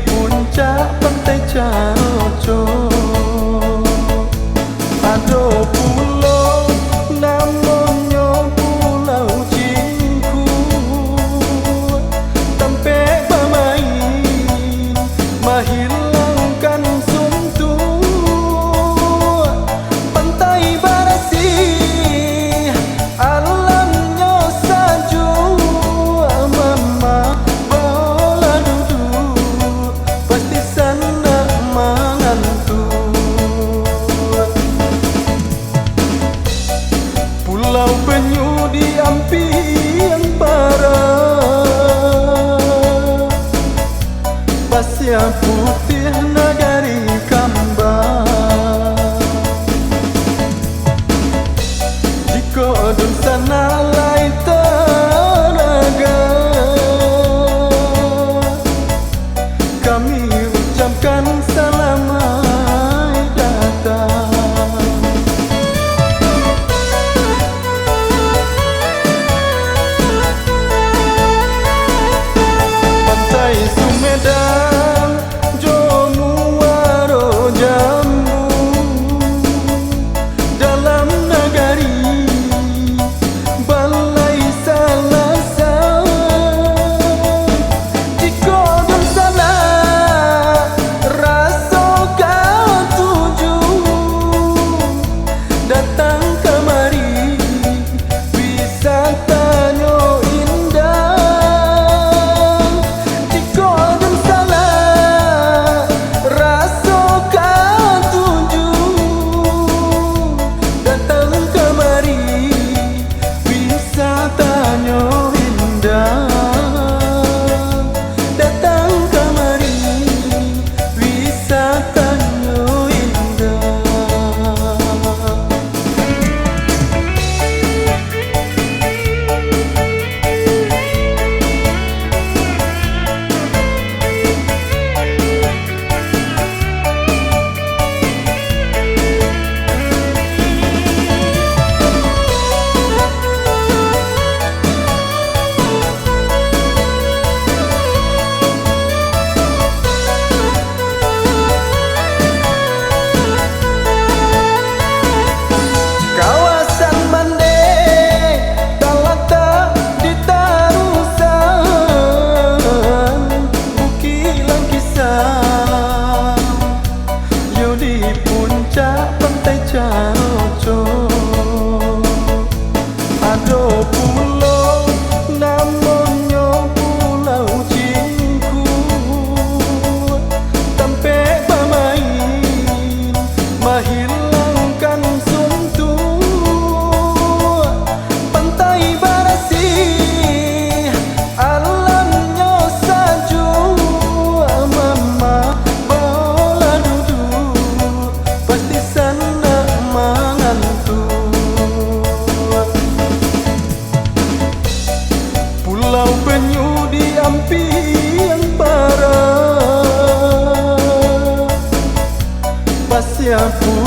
puncak pantai Caoco. Ada pulau namanya Pulau Cingku, tempat bermain menghilangkan suntuk. Pantai Barasih alamnya salju, mama bola duduk pasti sana mengantuk. Pulau Penyu di Ampiang Barat, pasir putih negari Kambang. Jika dun sana lai tenaga, kami ucapkan selamat datang. Pantai Sumedang, Jomuaro Jambu, dalam negari Balai Salasa. Jika dun sana rasa kau tuju, datang kemari wisatanya indah. Jika dun sana rasa kau tuju, datang kemari wisatanya indah. Datang kemari wisatanya indah. Kawasan Mande terletak di tarusan Bukit Langkisan, yo di puncak pantai Caoco. Ada pulau namanya Pulau Cingku, tempat bermain menghilangkan suntuk. Pantai Barasih alamnya salju, mama bola duduk pasti sana mengantuk. Pulau Penyu di Ampiang Barat, pasir putih